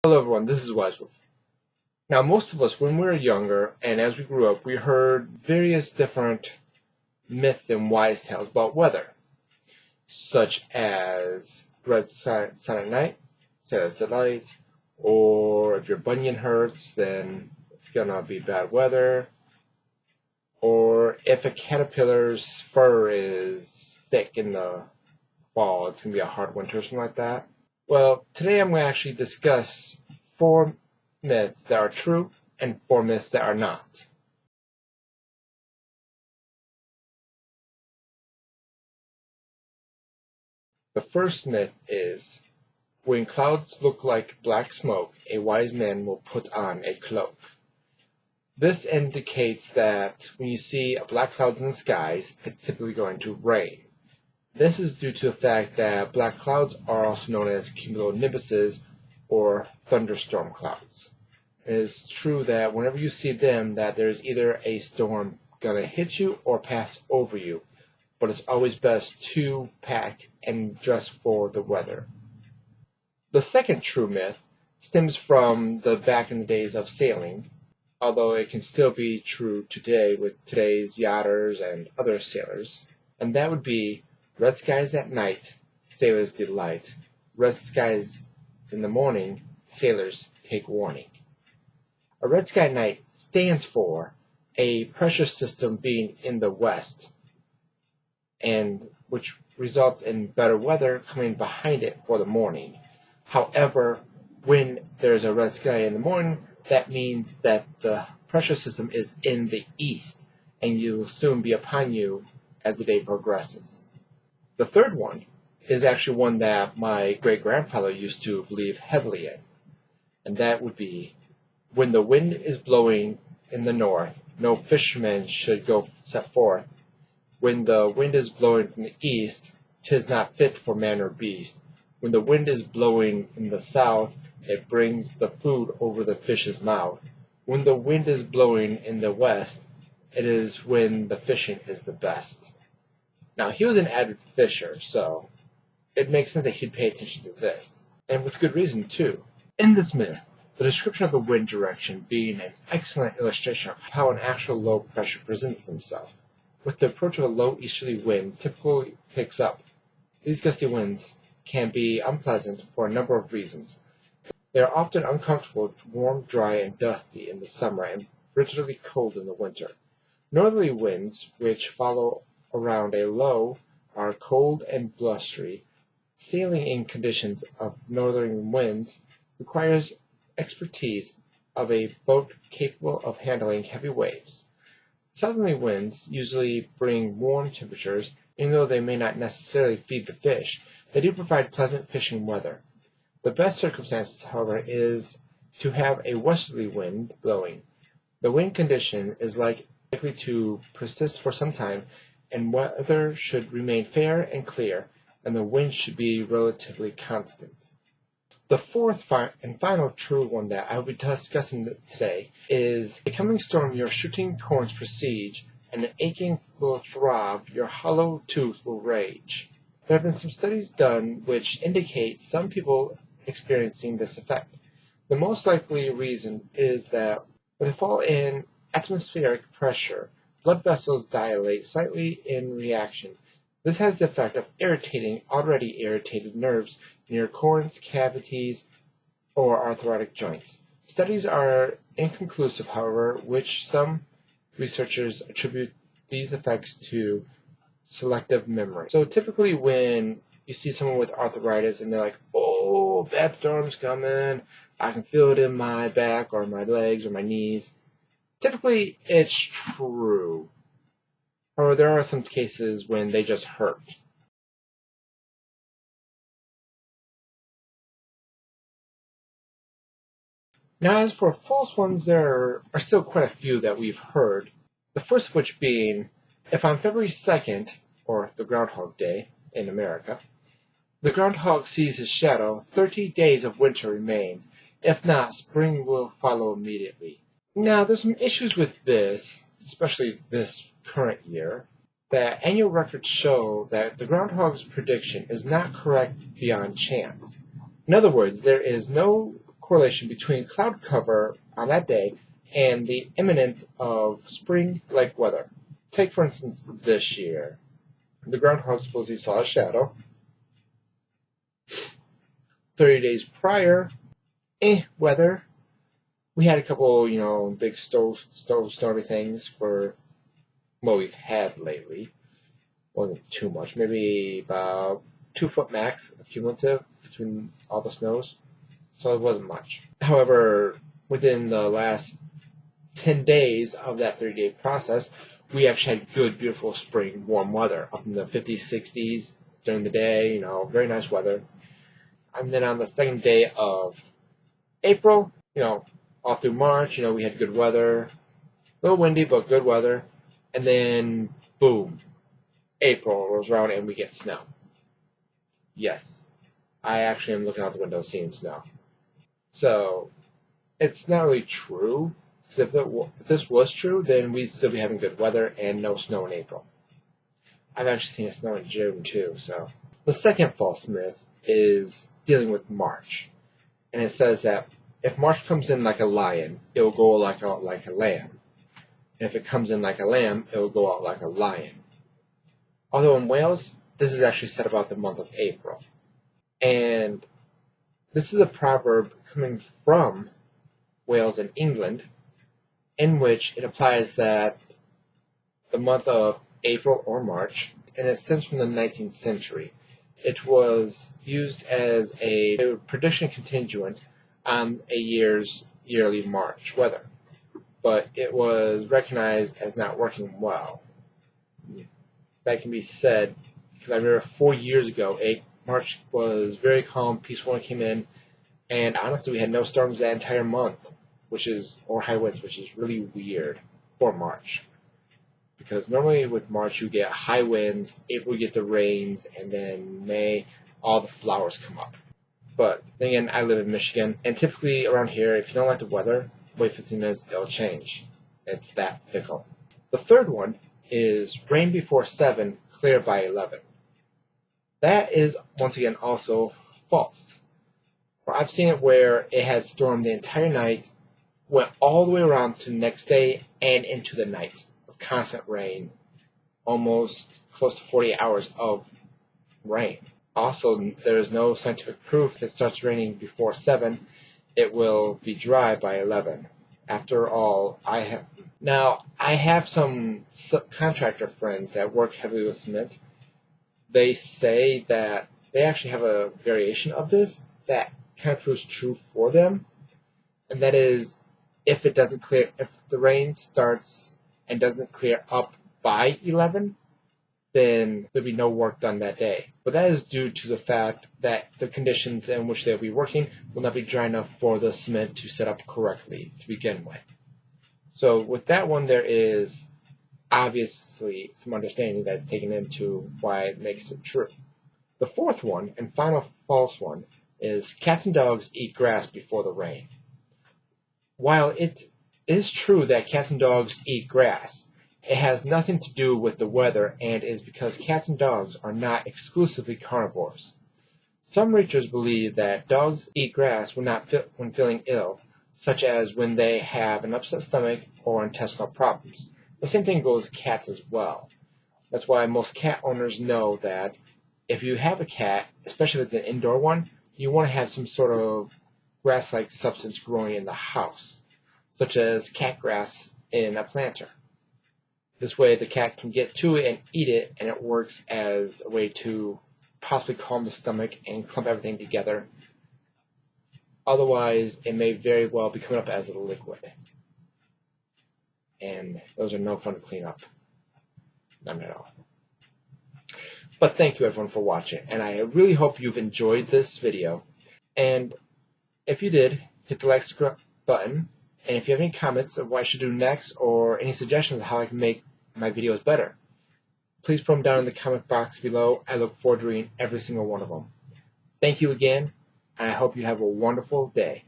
Hello everyone, this is Wisetales. Now most of us, when we were younger and as we grew up, we heard various different myths and wise tales about weather, such as red sun at night, sailor's delight, or if your bunion hurts, then it's gonna be bad weather, or if a caterpillar's fur is thick in the fall, it's gonna be a hard winter, or something like that. Well, today I'm going to actually discuss 4 myths that are true and 4 myths that are not. The first myth is, when clouds look like black smoke, a wise man will put on a cloak. This indicates that when you see black clouds in the skies, it's typically going to rain. This is due to the fact that black clouds are also known as cumulonimbuses or thunderstorm clouds. It is true that whenever you see them, that there's either a storm gonna hit you or pass over you, but it's always best to pack and dress for the weather. The second true myth stems from the back in the days of sailing, although it can still be true today with today's yachters and other sailors, and that would be, red skies at night, sailors delight. Red skies in the morning, sailors take warning. A red sky night stands for a pressure system being in the west, and which results in better weather coming behind it for the morning. However, when there's a red sky in the morning, that means that the pressure system is in the east, and you will soon be upon you as the day progresses. The third one is actually one that my great-grandfather used to believe heavily in, and that would be, when the wind is blowing in the north, no fisherman should go set forth. When the wind is blowing from the east, 'tis not fit for man or beast. When the wind is blowing in the south, it brings the food over the fish's mouth. When the wind is blowing in the west, it is when the fishing is the best. Now, he was an avid fisher, so it makes sense that he'd pay attention to this, and with good reason, too. In this myth, the description of the wind direction being an excellent illustration of how an actual low pressure presents themselves. With the approach of a low easterly wind typically picks up, these gusty winds can be unpleasant for a number of reasons. They are often uncomfortable, warm, dry, and dusty in the summer and bitterly cold in the winter. Northerly winds, which follow around a low, are cold and blustery. Sailing in conditions of northern winds requires expertise of a boat capable of handling heavy waves. Southerly winds usually bring warm temperatures, even though they may not necessarily feed the fish. They do provide pleasant fishing weather. The best circumstance, however, is to have a westerly wind blowing. The wind condition is likely to persist for some time, and weather should remain fair and clear, and the wind should be relatively constant. The fourth and final true one that I will be discussing today is, a coming storm your shooting corns presage, and an aching will throb, your hollow tooth will rage. There have been some studies done which indicate some people experiencing this effect. The most likely reason is that with a fall in atmospheric pressure, blood vessels dilate slightly in reaction. This has the effect of irritating already irritated nerves near corns, cavities, or arthritic joints. Studies are inconclusive, however, which some researchers attribute these effects to selective memory. So typically when you see someone with arthritis and they're like, oh, bad storm's coming, I can feel it in my back or my legs or my knees, typically it's true. However, there are some cases when they just hurt. Now, as for false ones, there are still quite a few that we've heard. The first of which being, if on February 2nd, or the Groundhog Day in America, the groundhog sees his shadow, 30 days of winter remains. If not, spring will follow immediately. Now, there's some issues with this, especially this current year, that annual records show that the groundhog's prediction is not correct beyond chance. In other words, there is no correlation between cloud cover on that day and the imminence of spring-like weather. Take, for instance, this year. The groundhog supposedly saw a shadow. 30 days prior, weather. We had a couple, big stormy things for what we've had lately. Wasn't too much, maybe about 2 foot max cumulative between all the snows, so it wasn't much. However, within the last 10 days of that 30-day process, we actually had good, beautiful spring warm weather up in the 50s, 60s during the day, very nice weather. And then on the second day of April, all through March, we had good weather, a little windy, but good weather. And then, boom, April rolls around and we get snow. Yes, I actually am looking out the window seeing snow. So, it's not really true. Because if this was true, then we'd still be having good weather and no snow in April. I've actually seen it snow in June too. So, the second false myth is dealing with March. And it says that if March comes in like a lion, it will go out like a lamb. And if it comes in like a lamb, it will go out like a lion. Although in Wales, this is actually said about the month of April. And this is a proverb coming from Wales and England, in which it applies that the month of April or March, and it stems from the 19th century. It was used as a prediction contingent on a year's yearly March weather, but it was recognized as not working well. That can be said because I remember 4 years ago, March was very calm, peaceful when it came in, and honestly, we had no storms that entire month, or high winds, which is really weird for March. Because normally with March you get high winds, April you get the rains, and then May all the flowers come up. But then again, I live in Michigan, and typically around here, if you don't like the weather, wait 15 minutes, it'll change. It's that fickle. The third one is rain before 7, clear by 11. That is, once again, also false. I've seen it where it had stormed the entire night, went all the way around to the next day and into the night of constant rain, almost close to 40 hours of rain. Also, there is no scientific proof if it starts raining before 7, it will be dry by 11. After all, I have some subcontractor friends that work heavily with cement. They say that they actually have a variation of this that kind of proves true for them, and that is if the rain starts and doesn't clear up by 11, then there'll be no work done that day. But that is due to the fact that the conditions in which they'll be working will not be dry enough for the cement to set up correctly to begin with. So with that one, there is obviously some understanding that's taken into why it makes it true. The fourth one, and final false one, is cats and dogs eat grass before the rain. While it is true that cats and dogs eat grass, it has nothing to do with the weather and is because cats and dogs are not exclusively carnivores. Some researchers believe that dogs eat grass when feeling ill, such as when they have an upset stomach or intestinal problems. The same thing goes with cats as well. That's why most cat owners know that if you have a cat, especially if it's an indoor one, you want to have some sort of grass-like substance growing in the house, such as cat grass in a planter. This way the cat can get to it and eat it, and it works as a way to possibly calm the stomach and clump everything together. Otherwise, it may very well be coming up as a liquid. And those are no fun to clean up. None at all. But thank you everyone for watching, and I really hope you've enjoyed this video. And if you did, hit the like button, and if you have any comments of what I should do next or any suggestions of how I can make my videos better, please put them down in the comment box below. I look forward to reading every single one of them. Thank you again, and I hope you have a wonderful day.